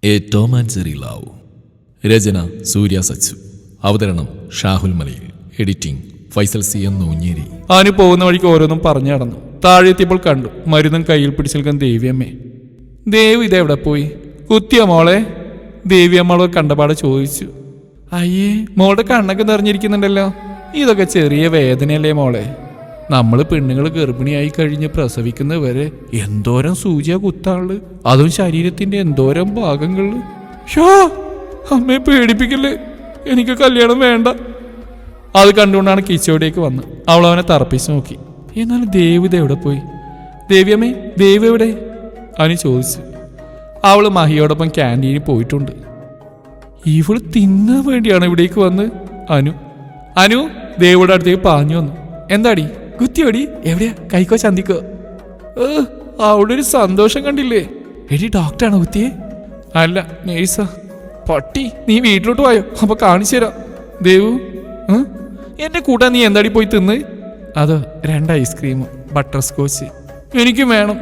A Tom and Jerry love. രചന സൂര്യ സച്ചു. അവതരണം Shahul Malayil. Editing Faisal C N Noonjeri. അവന് പോകുന്ന വഴിക്ക് ഓരോന്നും പറഞ്ഞു നടന്നു. താഴെ എത്തിയപ്പോൾ കണ്ടു മരുന്നും കയ്യിൽ പിടിച്ചു നിൽക്കുന്ന ദേവിയമ്മേ. ദേവ് ഇതെവിടെ പോയി? കുത്തിയ മോളെ? ദേവിയമ്മളെ കണ്ടപാടെ ചോദിച്ചു. അയ്യേ, മോളുടെ കണ്ണൊക്കെ നിറഞ്ഞിരിക്കുന്നുണ്ടല്ലോ. ഇതൊക്കെ ചെറിയ വേദനയല്ലേ മോളെ? നമ്മൾ പെണ്ണുങ്ങൾ ഗർഭിണിയായി കഴിഞ്ഞ് പ്രസവിക്കുന്നവരെ എന്തോരം സൂചിയാ കുത്താള്, അതും ശരീരത്തിന്റെ എന്തോരം ഭാഗങ്ങളില്. ഷോ, അമ്മയെ പേടിപ്പിക്കല്ലേ, എനിക്ക് കല്യാണം വേണ്ട. അത് കണ്ടുകൊണ്ടാണ് കിച്ചോടേക്ക് വന്ന് അവൾ അവനെ തറപ്പിച്ച് നോക്കി. എന്നാലും ദേവിത എവിടെ പോയി? ദേവിയമ്മേ, ദേവി എവിടെ? അവന് ചോദിച്ചു. അവള് മഹിയോടൊപ്പം ക്യാൻറ്റീനിൽ പോയിട്ടുണ്ട്. ഇവള് തിന്നാൻ വേണ്ടിയാണ് ഇവിടേക്ക് വന്ന്. അനു ദേവിയുടെ അടുത്തേക്ക് പാഞ്ഞു വന്നു. എന്താടി കുത്തിയോടി? എവിടെയാ, കൈക്കോ ചന്തിക്കോ? അവിടെ ഒരു സന്തോഷം കണ്ടില്ലേ? എടി ഡോക്ടറാണോ കുത്തിയെ? അല്ല, നേഴ്സാ. പട്ടി, നീ വീട്ടിലോട്ട് പോയോ? അപ്പൊ കാണിച്ചു തരാം. ദേവു, എന്റെ കൂട്ടാൻ നീ എന്താടി പോയി തിന്ന്? അതോ 2 ഐസ്ക്രീം ബട്ടർ സ്കോച്ച് എനിക്കും വേണം.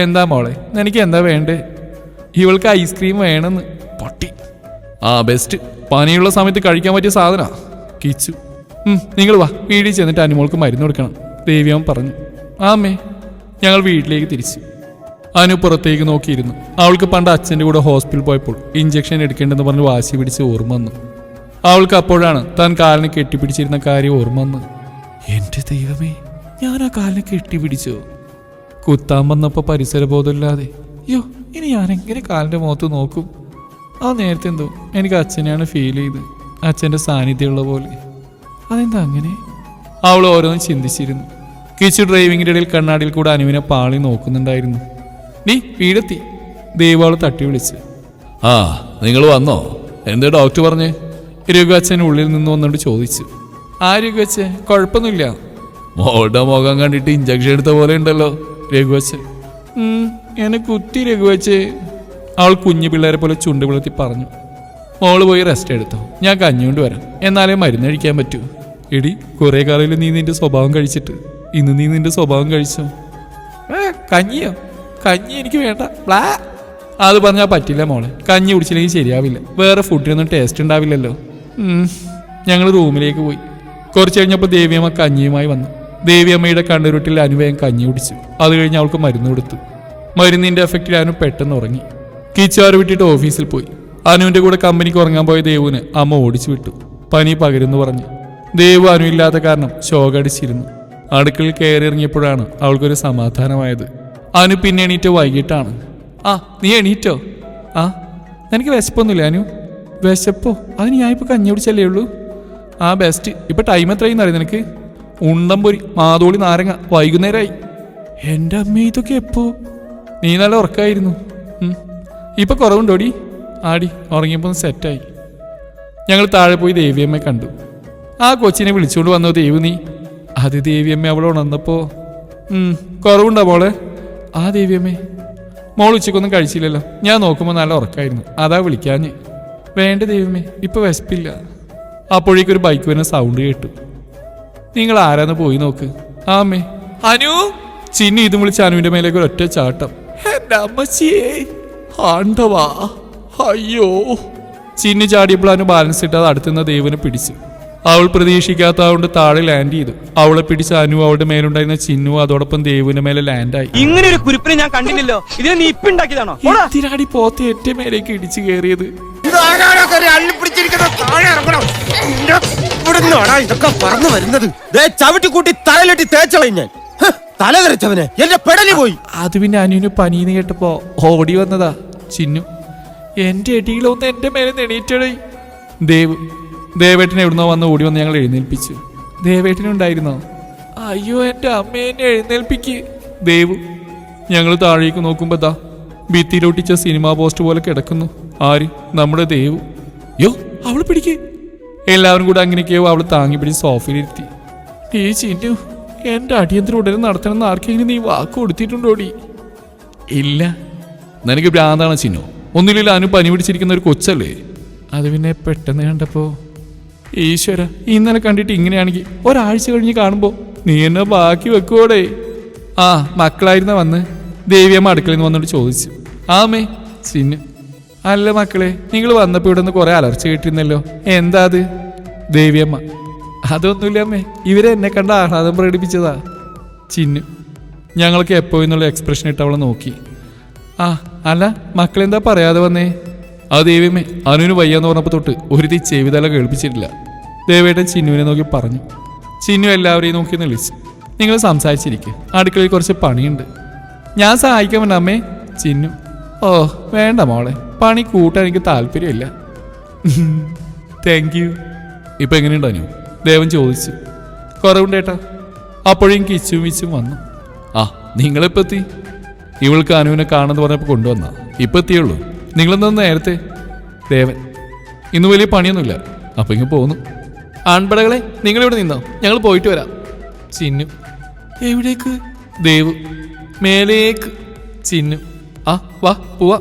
എന്താ മോളെ, എനിക്ക് എന്താ വേണ്ടേ? ഇവൾക്ക് ഐസ്ക്രീം വേണമെന്ന്. പട്ടി. ബെസ്റ്റ്, പനിയുള്ള സമയത്ത് കഴിക്കാൻ പറ്റിയ സാധന. കിച്ചു, നിങ്ങൾ വാ, വീട്ടിൽ ചെന്നിട്ട് അനുമോൾക്ക് മരുന്ന് കൊടുക്കണം, ദേവിയാൻ പറഞ്ഞു. ആമേ. ഞങ്ങൾ വീട്ടിലേക്ക് തിരിച്ചു. അനു പുറത്തേക്ക് നോക്കിയിരുന്നു. അവൾക്ക് പണ്ട് അച്ഛൻ്റെ കൂടെ ഹോസ്പിറ്റലിൽ പോയപ്പോൾ ഇഞ്ചക്ഷൻ എടുക്കേണ്ടെന്ന് പറഞ്ഞ് വാശി പിടിച്ച് ഓർമ്മ വന്നു. അവൾക്ക് അപ്പോഴാണ് താൻ കാലിനെ കെട്ടിപ്പിടിച്ചിരുന്ന കാര്യം ഓർമ്മ വന്ന്. എൻ്റെ ദൈവമേ, ഞാൻ ആ കാലിനെ കെട്ടിപ്പിടിച്ചോ? കുത്താൻ വന്നപ്പോൾ പരിസരബോധമില്ലാതെ. അയ്യോ, ഇനി ഞാനെങ്ങനെ കാലിൻ്റെ മുഖത്ത് നോക്കും? ആ നേരത്തെ എന്തോ എനിക്ക് അച്ഛനെയാണ് ഫീൽ ചെയ്ത്, അച്ഛൻ്റെ സാന്നിധ്യമുള്ള പോലെ. അതെന്താ അങ്ങനെ? അവൾ ഓരോന്നും ചിന്തിച്ചിരുന്നു. കിച്ചു ഡ്രൈവിങ്ങിൻ്റെ ഇടയിൽ കണ്ണാടിയിൽ കൂടെ അനുവിനെ പാളി നോക്കുന്നുണ്ടായിരുന്നു. നീ വീടെത്തി, ദേവാള് തട്ടി വിളിച്ച്. നിങ്ങൾ വന്നോ? എന്താ ഡോക്ടർ പറഞ്ഞേ? രഘു അച്ഛൻ ഉള്ളിൽ നിന്ന് വന്നുകൊണ്ട് ചോദിച്ചു. രഘു അച്ഛൻ, കുഴപ്പമൊന്നുമില്ല. മോളുടെ മുഖം കണ്ടിട്ട് ഇഞ്ചക്ഷൻ എടുത്ത പോലെ ഉണ്ടല്ലോ. രഘു അച്ഛൻ, എന്നെ കുത്തി രഘു അച്ഛേ. അവൾ കുഞ്ഞു പിള്ളേരെ പോലെ ചുണ്ട് വിളത്തി പറഞ്ഞു. മോള് പോയി റെസ്റ്റ് എടുത്തോ, ഞാൻ കഞ്ഞുകൊണ്ട് വരാം, എന്നാലേ മരുന്ന് കഴിക്കാൻ പറ്റൂ. എടി, കുറെ കാലയിൽ നീ നിന്റെ സ്വഭാവം കഴിച്ചിട്ട് ഇന്ന് നീ നിന്റെ സ്വഭാവം കഴിച്ചോ? കഞ്ഞിയോ? കഞ്ഞി എനിക്ക് വേണ്ട. അത് പറഞ്ഞാൽ പറ്റില്ല മോളെ, കഞ്ഞി കുടിച്ചില്ലെങ്കിൽ ശരിയാവില്ല. വേറെ ഫുഡിനൊന്നും ടേസ്റ്റ് ഉണ്ടാവില്ലല്ലോ. ഞങ്ങൾ റൂമിലേക്ക് പോയി. കുറച്ച് കഴിഞ്ഞപ്പോൾ ദേവിയമ്മ കഞ്ഞിയുമായി വന്നു. ദേവിയമ്മയുടെ കണ്ണുരുട്ടിൽ അനുവേഗം കഞ്ഞി കുടിച്ചു. അത് കഴിഞ്ഞ് അവൾക്ക് മരുന്ന് കൊടുത്തു. മരുന്നിന്റെ എഫക്റ്റിൽ അനു പെട്ടെന്ന് ഉറങ്ങി. കിച്ചാറ് വിട്ടിട്ട് ഓഫീസിൽ പോയി. അനുവിന്റെ കൂടെ കമ്പനിക്ക് ഉറങ്ങാൻ പോയ ദേവുവിനെ അമ്മ ഓടിച്ചു വിട്ടു. പനി പകരുന്നു പറഞ്ഞു. ദേവു അനു ഇല്ലാത്ത കാരണം ശോകടിച്ചിരുന്നു. അടുക്കളയിൽ കയറി ഇറങ്ങിയപ്പോഴാണ് അവൾക്കൊരു സമാധാനമായത്. അനു പിന്നെ എണീറ്റോ വൈകിട്ടാണ്. നീ എണീറ്റോ? എനിക്ക് വിശപ്പൊന്നുമില്ല അനു. വിശപ്പോ? അതിന് ഞാനിപ്പോൾ കഞ്ഞി കുടിച്ചല്ലേ ഉള്ളൂ. ബെസ്റ്റ്. ഇപ്പൊ ടൈം എത്രയും അറിയാം നിനക്ക്? ഉണ്ടംപൊരി, മാതോളി, നാരങ്ങ. വൈകുന്നേരമായി. എൻ്റെ അമ്മ, ഇതൊക്കെ എപ്പോ? നീ നല്ല ഉറക്കായിരുന്നു. ഇപ്പൊ കുറവുണ്ടോടി? ആടി, ഉറങ്ങിയപ്പോൾ സെറ്റായി. ഞങ്ങൾ താഴെ പോയി ദേവിയമ്മയെ കണ്ടു. കൊച്ചിനെ വിളിച്ചുകൊണ്ട് വന്നോ ദേവു നീ? അത് ദേവിയമ്മ അവൾ ഉണർന്നപ്പോ. കുറവുണ്ടോ മോളെ? ദേവിയമ്മേ, മോൾ ഉച്ചക്കൊന്നും കഴിച്ചില്ലല്ലോ. ഞാൻ നോക്കുമ്പോൾ നല്ല ഉറക്കായിരുന്നു, അതാ വിളിക്കാഞ്ഞ്. വേണ്ട ദേവിയമ്മേ, ഇപ്പൊ വിശപ്പില്ല. അപ്പോഴേക്കൊരു ബൈക്ക് വരുന്ന സൗണ്ട് കേട്ടു. നിങ്ങൾ ആരാന്ന് പോയി നോക്ക്. അമ്മേ. അനു! ചിന്നു ഇതും വിളിച്ച് അനുവിന്റെ മേലേക്ക് ഒരൊറ്റ ചാട്ടം. എന്റെ അമ്മച്ചിയേ, ആണ്ടവാ! അയ്യോ! ചിന്നു ചാടിയപ്പോൾ അനു ബാലൻസ് ഇട്ട് അത് അടുത്തുനിന്ന് ദേവനെ പിടിച്ചു. അവൾ പ്രതീക്ഷിക്കാത്ത കൊണ്ട് താഴെ ലാൻഡ് ചെയ്തു. അവളെ പിടിച്ച അനു അവളുടെ മേലുണ്ടായിരുന്ന ചിന്നു അതോടൊപ്പം ദേവുവിന്റെ മേലെ ലാൻഡായി. ഇങ്ങനെ ഒരു കുരിപ്പിനെ ഞാൻ കണ്ടില്ലല്ലോ. ഇതിനെ നീ ഇപ്പിണ്ടാക്കിയതാണോ? ഇതിനാടി പോത്ത് ഏറ്റ മേലേക്ക് ഇടിച്ചു കയറിയത്. ഇതൊക്കെ പറഞ്ഞു വരുന്നത് ചവിട്ടിക്കൂട്ടി തലയിലെട്ടി തേച്ചളയും ഞാൻ. തല തെറിച്ചവനെ എന്റെ പെടലി പോയി. അത് പിന്നെ അനുവിന് പനീന്ന് കേട്ടപ്പോ ഓടി വന്നതാ ചിന്നു. എന്റെ എടിയിലൊന്ന് എന്റെ മേലെ നെണീറ്റടേ. ദേവേട്ടനെ എവിടുന്നോ വന്ന് ഓടി വന്ന് ഞങ്ങൾ എഴുന്നേൽപ്പിച്ചു. ദേവേട്ടനുണ്ടായിരുന്നോ? അയ്യോ, എൻ്റെ അമ്മേനെ എഴുന്നേൽപ്പിക്ക്. ദേവു. ഞങ്ങൾ താഴേക്ക് നോക്കുമ്പോ ഭിത്തിയിലൊട്ടിച്ച സിനിമാ പോസ്റ്റ് പോലെ കിടക്കുന്നു. ആര്? നമ്മുടെ ദേവു. യോ, അവള് പിടിക്ക്. എല്ലാവരും കൂടെ അങ്ങനെയൊക്കെയോ അവള് താങ്ങി പിടിച്ച് സോഫയിലിരുത്തി. ഈ ചിന്നു, എന്റെ അടിയന്തരം ഉടനെ നടത്തണമെന്ന് ആർക്കെങ്കിലും നീ വാക്ക് കൊടുത്തിട്ടുണ്ടോടി? ഇല്ല. നിനക്ക് ഭ്രാന്താണ് ചിന്നു. ഒന്നുമില്ല, അനു പനി പിടിച്ചിരിക്കുന്ന ഒരു കൊച്ചല്ലേ. അത് പിന്നെ പെട്ടെന്ന് കണ്ടപ്പോ. ഈശ്വര, ഇന്നലെ കണ്ടിട്ട് ഇങ്ങനെയാണെങ്കിൽ ഒരാഴ്ച കഴിഞ്ഞ് കാണുമ്പോ നീ എന്നെ ബാക്കി വെക്കുവോടെ? മക്കളായിരുന്ന വന്ന് ദേവിയമ്മ അടുക്കളയിൽ നിന്ന് വന്നോണ്ട് ചോദിച്ചു. ആമേ. ചിന്നു. അല്ല മക്കളെ, നിങ്ങൾ വന്നപ്പോൾ ഇവിടെ നിന്ന് കുറെ അലർച്ച കേട്ടിരുന്നല്ലോ, എന്താ അത്? ദേവിയമ്മ: അതൊന്നുമില്ല അമ്മേ, ഇവരെ എന്നെ കണ്ട ആഹ്ലാദം പ്രകടിപ്പിച്ചതാ. ചിന്നു: ഞങ്ങൾക്ക് എപ്പോ എന്നുള്ള എക്സ്പ്രഷൻ ഇട്ട് അവളെ നോക്കി. ആ അല്ല, മക്കളെന്താ പറയാതെ വന്നേ? ആ ദേവിയമ്മേ, അനുവിന് വയ്യാന്ന് പറഞ്ഞപ്പോൾ തൊട്ട് ഒരു ചെവിതല കേൾപ്പിച്ചിട്ടില്ല. ദേവേട്ടൻ ചിന്നുവിനെ നോക്കി പറഞ്ഞു. ചിന്നു എല്ലാവരെയും നോക്കി വിളിച്ചു. നിങ്ങൾ സംസാരിച്ചിരിക്കുക, അടുക്കളയിൽ കുറച്ച് പണിയുണ്ട്. ഞാൻ സഹായിക്കാൻ വേണ്ട അമ്മേ. ചിന്നു: ഓ വേണ്ട മോളെ, പണി കൂട്ടാൻ എനിക്ക് താല്പര്യമില്ല. Thank you. ഇപ്പൊ എങ്ങനെയുണ്ട് അനു? ദേവൻ ചോദിച്ചു. കുറവുണ്ടേട്ടാ. അപ്പോഴും കിച്ചും വിച്ചും വന്നു. ആ നിങ്ങളിപ്പോ എത്തി? ഇവൾക്ക് അനുവിനെ കാണുമെന്ന് പറഞ്ഞപ്പോൾ കൊണ്ടുവന്നാ. ഇപ്പൊ എത്തിയുള്ളൂ. നിങ്ങളെന്താ നേരത്തെ? ദേവൻ: ഇന്ന് വലിയ പണിയൊന്നുമില്ല, അപ്പൊ ഇങ്ങനെ പോന്നു. ആൺപടകളെ, നിങ്ങളിവിടെ നിന്നോ, ഞങ്ങൾ പോയിട്ട് വരാം. ചിന്നു: എവിടേക്ക്? ദേവു: മേലേക്ക്. ചിന്നു: ആ വാ പോവാ.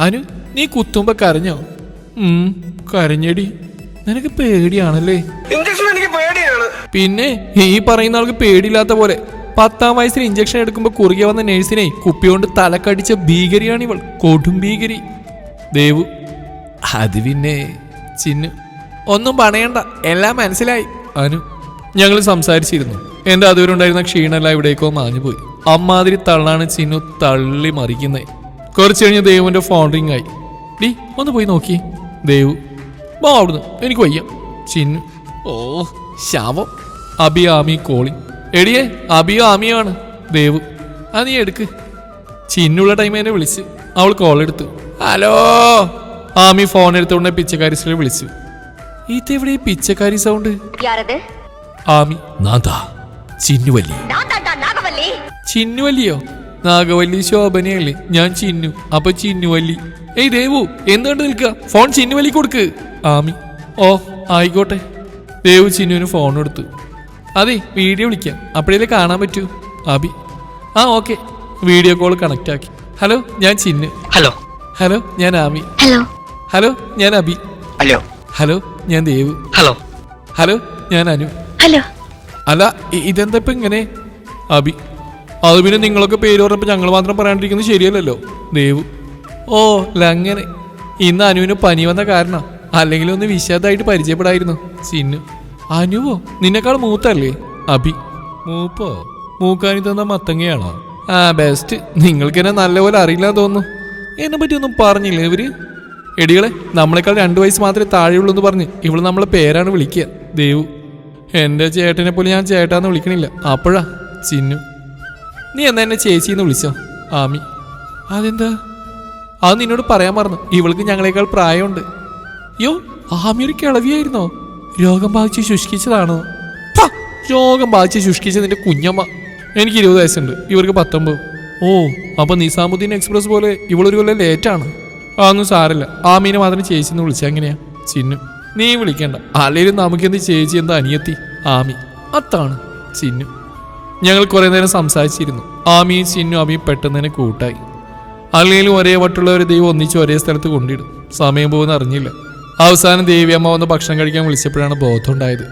അനു, നീ കുത്തുമ്പോ കരഞ്ഞോ? കരഞ്ഞടി. നിനക്ക് പേടിയാണല്ലേ? പിന്നെ ഈ പറയുന്ന ആൾക്ക് പേടിയില്ലാത്ത പോലെ. 10ാം വയസ്സിൽ ഇഞ്ചക്ഷൻ എടുക്കുമ്പോ കുറുകെ വന്ന നേഴ്സിനെ കുപ്പിയോണ്ട് തലക്കടിച്ച ഭീകരിയാണ് ഇവൾ, കൊടും ഭീകരി. ദേവു: അത് പിന്നെ. ചിന്നു: ഒന്നും പണയണ്ട, എല്ലാം മനസ്സിലായി. അനു: ഞങ്ങൾ സംസാരിച്ചിരുന്നു. എന്റെ അതുവരെ ഉണ്ടായിരുന്ന ക്ഷീണമെല്ലാം ഇവിടേക്കോ മാഞ്ഞുപോയി. അമ്മാതിരി തള്ളാണ് ചിന്നു തള്ളി മറിക്കുന്നേ. കുറച്ചു കഴിഞ്ഞ് ദേവുവിന്റെ ഫോൺ റിംഗ് ആയി. ഡി ഒന്ന് പോയി നോക്കി. ദേവു: വാ അവിടുന്ന്, എനിക്ക് വയ്യ. ചിന്നു: ഓ ശാവം. അബി ആമി കോളിങ്. എടിയേ, അബിയോ ആമിയാണ്. ദേവു: ആ നീ എടുക്ക്. ചിന്നുള്ള ടൈം എന്നെ വിളിച്ച്. അവൾ കോൾ എടുത്തു. ഹലോ. ആമി ഫോൺ എടുത്തുകൊണ്ട് പിച്ചക്കാരി വിളിച്ചു. ഇതെവിടെ പിച്ചക്കാരി സൗണ്ട്? ആമി: നാദാ ചിന്നുവല്ലി. ചിന്നുവല്ലിയോ? നാഗവല്ലി ശോഭനയല്ലേ? ഞാൻ ചിന്നു, അപ്പൊ ചിന്നുവല്ലി. ഏയ് ദേവു, എന്തുകൊണ്ട് നിൽക്കുക? ഫോൺ ചിന്നുവല്ലി കൊടുക്ക്. ആമി: ഓ ആയിക്കോട്ടെ. ദേവു ചിന്നുവിന് ഫോൺ കൊടുത്തു. അതെ, വീഡിയോ വിളിക്കാം, അപ്പോഴേ കാണാൻ പറ്റൂ. അബി: ആ ഓക്കെ. വീഡിയോ കോൾ കണക്ട് ആക്കി. ഹലോ, ഞാൻ ചിന്നു. ഹലോ. ഹലോ, ഞാൻ ആമി. ഹലോ. ഹലോ, ഞാൻ അബി. ഹലോ. ഹലോ, ഞാൻ ദേവു. ഹലോ. ഹലോ, ഞാൻ അനു. ഹലോ. അല്ല, ഇതെന്താ ഇപ്പൊ ഇങ്ങനെ? അബി: അത് പിന്നെ നിങ്ങളൊക്കെ പേര് പറഞ്ഞപ്പോ ഞങ്ങൾ മാത്രം പറയാണ്ടിരിക്കുന്നത് ശരിയല്ലല്ലോ. ദേവു: ഓ അങ്ങനെ. ഇന്ന് അനുവിന് പനി വന്ന കാരണം, അല്ലെങ്കിൽ ഒന്ന് വിശദമായിട്ട് പരിചയപ്പെടായിരുന്നു. ചിന്നു: അനുവോ? നിന്നെക്കാൾ മൂത്തല്ലേ? അബി: മൂപ്പോ? മൂക്കാനി തന്ന മത്തങ്ങയാണോ? ആ ബെസ്റ്റ്. നിങ്ങൾക്ക് എന്നെ നല്ലപോലെ അറിയില്ലാന്ന് തോന്നുന്നു. എന്നെ പറ്റി ഒന്നും പറഞ്ഞില്ലേ ഇവര്? എടികളെ, നമ്മളെക്കാൾ 2 വയസ്സ് മാത്രമേ താഴെയുള്ളൂ എന്ന് പറഞ്ഞ് ഇവള് നമ്മളെ പേരാണ് വിളിക്കുക. ദേവു: എന്റെ ചേട്ടനെ പോലെ ഞാൻ ചേട്ടാന്ന് വിളിക്കണില്ല. അപ്പോഴാ. ചിന്നു: നീ എന്നാ എന്നെ ചേച്ചിന്ന് വിളിച്ചോ? ആമി: അതെന്താ? അത് നിന്നോട് പറയാൻ മറന്നു. ഇവൾക്ക് ഞങ്ങളെക്കാൾ പ്രായമുണ്ട്. യോ, ആമി ഒരു കിളവിയായിരുന്നോ? രോഗം ബാധിച്ച് ശുഷ്കിച്ചതാണോ? രോഗം ബാധിച്ച് ശുഷ്കിച്ചതിന്റെ കുഞ്ഞമ്മ. എനിക്ക് 20 വയസ്സുണ്ട്, ഇവർക്ക് 19. ഓ, അപ്പൊ നിസാമുദ്ദീൻ എക്സ്പ്രസ് പോലെ ഇവളൊരു കൊല്ലം ലേറ്റാണ്. അതൊന്നും സാരല്ല, ആമീനെ മാത്രം ചേച്ചിന്ന് വിളിച്ച എങ്ങനെയാ? ചിന്നു: നീ വിളിക്കണ്ട, അല്ലെങ്കിലും നമുക്കെന്ത് ചേച്ചി, എന്താ അനിയത്തി. ആമി: അതാണ്. ചിന്നു: ഞങ്ങൾ കുറെ നേരം സംസാരിച്ചിരുന്നു. ആമിയും ചിന്നു അബിയും പെട്ടെന്ന് തന്നെ കൂട്ടായി. അല്ലെങ്കിലും ഒരേ വട്ടുള്ളവരെ ദൈവം ഒന്നിച്ച് ഒരേ സ്ഥലത്ത് കൊണ്ടിടും. സമയം പോകുന്ന അറിഞ്ഞില്ല. അവസാനം ദേവിയമ്മ വന്ന് ഭക്ഷണം കഴിക്കാൻ വിളിച്ചപ്പോഴാണ് ബോധമുണ്ടായത്.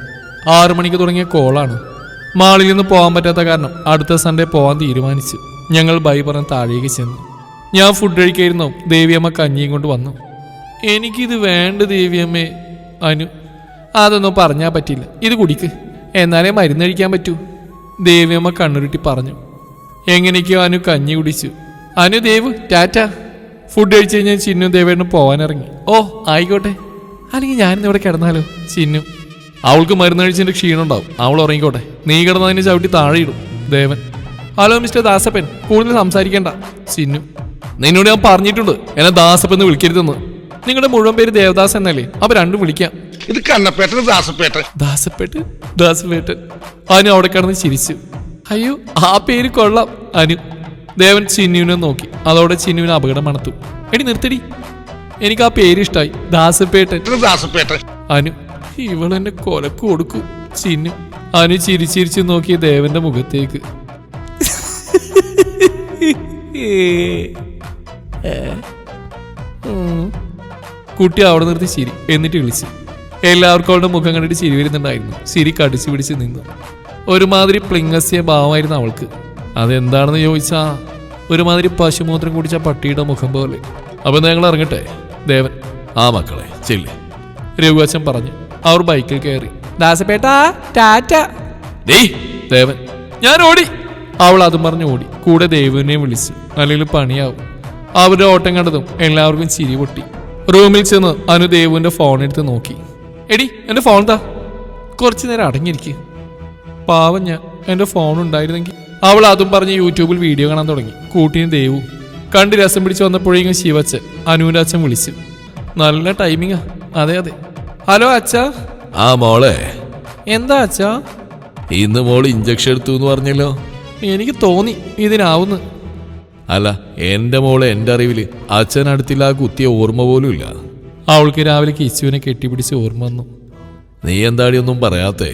6 മണിക്ക് തുടങ്ങിയ കോളാണ്. മാളിൽ നിന്ന് പോകാൻ പറ്റാത്ത കാരണം അടുത്ത സൺഡേ പോകാൻ തീരുമാനിച്ചു. ഞങ്ങൾ ബൈ പറഞ്ഞ് താഴേക്ക് ചെന്നു. ഞാൻ ഫുഡ് കഴിക്കായിരുന്നു. ദേവിയമ്മ കഞ്ഞിയും കൊണ്ട് വന്നു. എനിക്കിത് വേണ്ട ദേവിയമ്മേ. അനു: അതൊന്നും പറഞ്ഞാൽ പറ്റില്ല, ഇത് കുടിക്ക്, എന്നാലേ മരുന്ന് കഴിക്കാൻ പറ്റൂ. ദേവിയമ്മ കണ്ണുരുട്ടി പറഞ്ഞു. എങ്ങനെയൊക്കെയോ അനു കഞ്ഞി കുടിച്ചു. അനു: ദേവു ടാറ്റ. ഫുഡ് കഴിച്ചു കഴിഞ്ഞാൽ ചിന്നു ദേവേട്ടനും പോകാനിറങ്ങി. ഓ ആയിക്കോട്ടെ. അല്ലെങ്കിൽ ഞാനിന്നിവിടെ കിടന്നാലോ? ചിന്നു: അവൾക്ക് മരുന്ന് കഴിച്ചതിന്റെ ക്ഷീണം ഉണ്ടാവും, അവൾ ഉറങ്ങിക്കോട്ടെ. നീ കിടന്നതിന് ചവിട്ടി താഴെ ഇടും. ദേവൻ: ഹലോ മിസ്റ്റർ ദാസപ്പൻ, കൂടുതൽ സംസാരിക്കണ്ട. ചിന്നു: നിന്നോട് ഞാൻ പറഞ്ഞിട്ടുണ്ട് എന്നെ ദാസപ്പൻ എന്ന് വിളിക്കരുതെന്ന്. നിങ്ങളുടെ മുഴുവൻ പേര് ദേവദാസ് എന്നല്ലേ? അപ്പൊ രണ്ടും വിളിക്കാം. ഇത് കണ്ണപ്പേട്ടൻ ദാസപ്പേട്ടൻ. ദാസപ്പേട്ടൻ ദാസപ്പേട്ടൻ. അനു അവിടെ കിടന്ന് ചിരിച്ചു. അയ്യോ, ആ പേര് കൊള്ളാം. അനു. ദേവൻ ചിന്നുവിനെ നോക്കി. അതോടെ ചിന്നുവിന് അപകടം മണത്തു. എടി നിർത്തടി, എനിക്ക് ആ പേര് ഇഷ്ടായി, ദാസപ്പേട്ടൻ. ദാസപ്പേട്ടൻ. അനു: ഇവളെന്നെ കൊലക്ക് കൊടുക്കൂ. ചിന്നു. അനു ചിരിച്ചിരിച്ചു നോക്കിയ ദേവന്റെ മുഖത്തേക്ക്. കുട്ടി അവിടെ നിർത്തി ചിരി, എന്നിട്ട് വിളിച്ചു. എല്ലാവർക്കും അവളുടെ മുഖം കണ്ടിട്ട് ചിരി വരുന്നുണ്ടായിരുന്നു. ചിരി കടിച്ചു പിടിച്ച് നിന്നു. ഒരുമാതിരി പ്ലിംഗസ്യ ഭാവമായിരുന്നു അവൾക്ക്. അതെന്താണെന്ന് ചോദിച്ചാ ഒരുമാതിരി പശുമൂത്രം കുടിച്ച പട്ടിയുടെ മുഖം പോലെ. അപ്പൊ ഞങ്ങൾ ഇറങ്ങട്ടെ. ദേവൻ. ആ മക്കളെ ചെല്ല്. രഘുവച്ചൻ പറഞ്ഞു. അവർ ബൈക്കിൽ കയറി. ദാസപ്പേട്ടാ ടാറ്റ. ഡേയ് ദേവൻ. ഞാൻ ഓടി. അവൾ അതും പറഞ്ഞ് ഓടി. കൂടെ ദേവുവിനെ വിളിച്ചു. അല്ലെങ്കിൽ പണിയാവും. അവരുടെ ഓട്ടം കണ്ടതും എല്ലാവർക്കും ചിരി പൊട്ടി. റൂമിൽ ചെന്ന് അനു ദേവുവിന്റെ ഫോൺ എടുത്ത് നോക്കി. എടി എന്റെ ഫോൺ താ. കുറച്ചു നേരം അടങ്ങിയിരിക്കുക. പാവം ഞാൻ, എന്റെ ഫോൺ ഉണ്ടായിരുന്നെങ്കിൽ. അവൾ അതും പറഞ്ഞ് യൂട്യൂബിൽ വീഡിയോ കാണാൻ തുടങ്ങി. കൂട്ടിന് ദേവു. കണ്ട് രസം പിടിച്ച് വന്നപ്പോഴേക്കും ശിവച്ചൻ അനുവിന്റെ അച്ഛൻ വിളിച്ചു. നല്ല ടൈമിങ്ങാ. അതെ അതെ. ഹലോ അച്ഛാ. ആ മോളെ, എന്താ അച്ഛാ? ഇന്ന് മോള് ഇഞ്ചക്ഷൻ എടുത്തു എന്ന് പറഞ്ഞല്ലോ. എനിക്ക് തോന്നി ഇതിനാവുന്ന്. അല്ല, എന്റെ മോള് എന്റെ അറിവില് അച്ഛനടുത്തില്ല കുത്തിയ ഓർമ്മ പോലും ഇല്ല. അവൾക്ക് രാവിലെ കിച്ചുവിനെ കെട്ടിപ്പിടിച്ച് ഓർമ്മ വന്നു. നീ എന്താടി ഒന്നും പറയാത്തേ?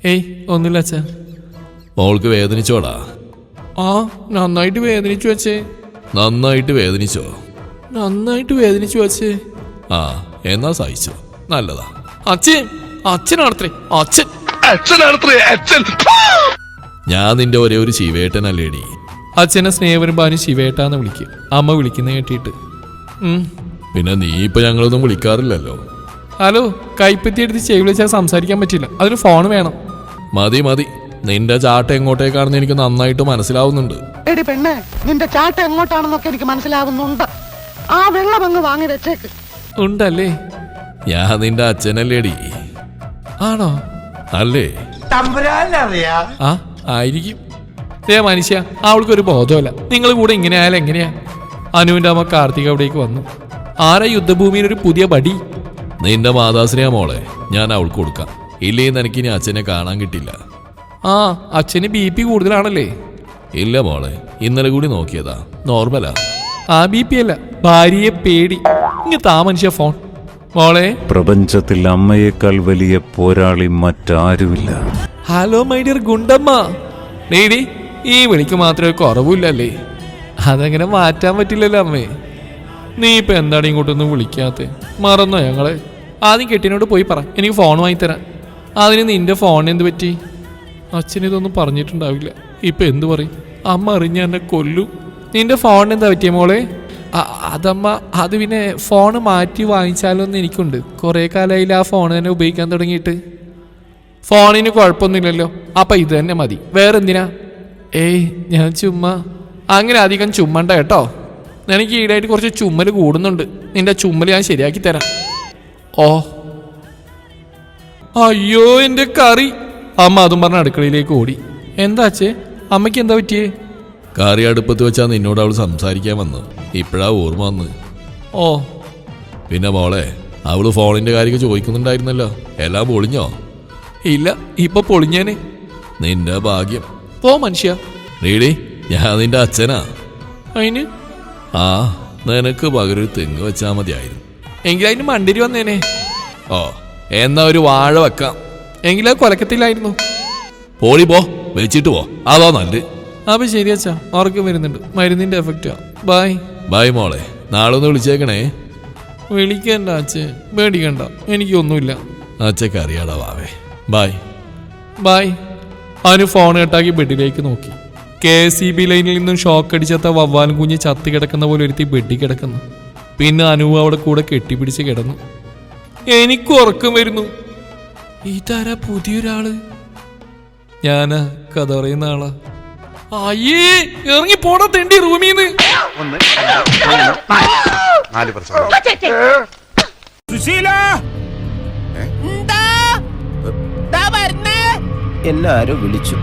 ഏയ് ഒന്നുമില്ല അച്ഛാ. മോൾക്ക് വേദനിച്ചോടാ? ആ നന്നായിട്ട് വേദനിച്ചു വച്ചേ. നന്നായിട്ട് വേദനിച്ചോ? നന്നായിട്ട് വേദനിച്ചു വച്ചേ. ആ എന്നാ സഹിച്ചോ, നല്ലതാ. അച്ഛൻ അച്ഛനാണത്രേ. അച്ഛൻ അച്ഛനാണത്രേ അച്ഛൻ. ഞാൻ നിന്റെ ഒരേ ഒരു ശിവേട്ടനല്ലേടി. അച്ഛനെ സ്നേഹവരും ബാനു ശിവേട്ടാന്ന് വിളിക്കും. അമ്മ വിളിക്കുന്ന കേട്ടിട്ട്. പിന്നെ നീ ഇപ്പൊ ഞങ്ങളൊന്നും വിളിക്കാറില്ലല്ലോ. ഹലോ, കൈപ്പത്തി എടുത്ത് ചെവി വിളിച്ചാൽ സംസാരിക്കാൻ പറ്റില്ല. അതിന് ഫോൺ വേണം. മതി മതി, നിന്റെ ചാട്ട എങ്ങോട്ടേക്കാണെന്ന് എനിക്ക് നന്നായിട്ട് മനസ്സിലാവുന്നുണ്ട്. എടി പെണ്ണെ, നിന്റെ ചാട്ട എങ്ങോട്ടാണെന്നൊക്കെ എനിക്ക് മനസ്സിലാവുന്നുണ്ട്. ആ വെള്ളം അങ്ങ് വാങ്ങി വെച്ചേക്ക്. ഉണ്ടല്ലേ? ഞാൻ നിന്റെ അച്ഛനല്ലേടി. ആണോ? അല്ലേ? ആ ആയിരിക്കും. മനുഷ്യ, അവൾക്കൊരു ബോധമല്ല. നിങ്ങൾ കൂടെ ഇങ്ങനെ ആയാലും എങ്ങനെയാ? അനുവിന്റെ അമ്മ കാർത്തിക അവിടേക്ക് വന്നു. ആരാ യുദ്ധഭൂമിയിൽ ഒരു പുതിയ ബടി? നിന്റെ മാതാശ്രീയാ മോളെ, ഞാൻ അവൾക്ക് കൊടുക്കാം. ഇല്ലേന്ന് എനിക്കിനി അച്ഛനെ കാണാൻ കിട്ടില്ല. ആ അച്ഛന് BP കൂടുതലാണല്ലേ? ഇല്ല മോളെ, ഇന്നലെ കൂടി നോക്കിയതാ, നോർമലാ. ആ BP അല്ല, ഭാര്യയെ പേടി. ഇങ്ങ് താ മനുഷ്യ ഫോൺ. മോളെ, പ്രപഞ്ചത്തിൽ അമ്മയേക്കാൾ വലിയ പോരാളി മറ്റാരുമില്ല. Hello my dear Gundamma. Daddy, ഈ വിളിക്ക് മാത്രമേ കുറവില്ലല്ലേ? അതങ്ങനെ മാറ്റാൻ പറ്റില്ലല്ലോ അമ്മേ. നീ ഇപ്പൊ എന്താണ് ഇങ്ങോട്ടൊന്നും വിളിക്കാത്ത? മറന്നോ ഞങ്ങളെ? ആദ്യം കെട്ടിനോട് പോയി പറ, എനിക്ക് ഫോൺ വാങ്ങിത്തരാൻ. അതിന് നിന്റെ ഫോൺ എന്ത് പറ്റി? അച്ഛനിതൊന്നും പറഞ്ഞിട്ടുണ്ടാവില്ല. ഇപ്പൊ എന്തു പറയും? അമ്മ അറിഞ്ഞ എന്നെ കൊല്ലു. നിന്റെ ഫോൺ എന്താ പറ്റിയ മോളെ? അതമ്മ, അത് പിന്നെ ഫോൺ മാറ്റി വാങ്ങിച്ചാലോന്ന് എനിക്കുണ്ട്. കുറെ കാലമായില്ല ആ ഫോൺ തന്നെ ഉപയോഗിക്കാൻ തുടങ്ങിയിട്ട്. ഫോണിന് കുഴപ്പമൊന്നുമില്ലല്ലോ. അപ്പൊ ഇത് തന്നെ മതി, വേറെന്തിനാ? ഏയ് ഞാൻ ചുമ്മാ. അങ്ങനെ അധികം ചുമ്മണ്ട കേട്ടോ. എനിക്ക് ഈടായിട്ട് കുറച്ച് ചുമ്മൽ കൂടുന്നുണ്ട്. നിന്റെ ചുമ്മൽ ഞാൻ ശരിയാക്കി തരാം. ഓ അയ്യോ എന്റെ കറി. അമ്മ അതും പറഞ്ഞ അടുക്കളയിലേക്ക് ഓടി. എന്താ അച്ഛേ, അമ്മയ്ക്ക് എന്താ പറ്റിയേ? കറി അടുപ്പത്ത് വെച്ചാ നിന്നോട് അവൾ സംസാരിക്കാൻ വന്നു. ഇപ്പഴാ ഓർമ്മ വന്ന്. ഓ പിന്നെ മോളെ, അവള് ഫോണിന്റെ കാര്യമൊക്കെ ചോദിക്കുന്നുണ്ടായിരുന്നല്ലോ, എല്ലാം പൊളിഞ്ഞോ? ഇല്ല, ഇപ്പൊ പൊളിഞ്ഞേനെ. നിന്റെ ഭാഗ്യം. പോ മനുഷ്യ. റീഡി, ഞാൻ നിന്റെ അച്ഛനാ. അതിന് ആ, നിനക്ക് പകരം ഒരു തെങ്ങ് വെച്ചാ മതിയായിരുന്നു. എങ്കിലതിന് മണ്ടിരി വന്നേനെ. ഓ, എന്നാ ഒരു വാഴ വെക്കാം. എങ്കിലത് കൊലക്കത്തില്ലായിരുന്നു. പോളി പോ, വെച്ചിട്ട് പോ, അതാ നല്ലത്. അപ്പൊ ശരി അച്ഛാ, ഉറക്കം വരുന്നുണ്ട്. മരുന്നിന്റെ എഫക്റ്റാ. ബൈ. ബൈ മോളെ, നാളെ ഒന്ന് വിളിച്ചേക്കണേ. വിളിക്കണ്ട അച്ഛൻ, പേടിക്കണ്ട, എനിക്കൊന്നുമില്ല. അച്ഛക്ക് അറിയാടാ വാവേ. ബൈ. ബൈ. അനു ഫോൺ കട്ടാക്കി ബെഡിലേക്ക് നോക്കി. KSEB ലൈനിൽ നിന്നും ഷോക്ക് അടിച്ചെത്ത വവ്വാലും കുഞ്ഞ് ചത്ത് കിടക്കുന്ന പോലെ ഒരുത്തി ബെഡിൽ കിടക്കുന്നു. പിന്നെ അനു അവിടെ കൂടെ കെട്ടിപ്പിടിച്ച് കിടന്നു. എനിക്ക് ഉറക്കം വരുന്നു. ഇതാരാ പുതിയൊരാള്? ഞാനാ, കഥ പറയുന്ന ആളാ. അയ്യേ, ഇറങ്ങി പോടാ തെണ്ടി റൂമീന്ന്. എന്നെ ആരോ വിളിച്ചു.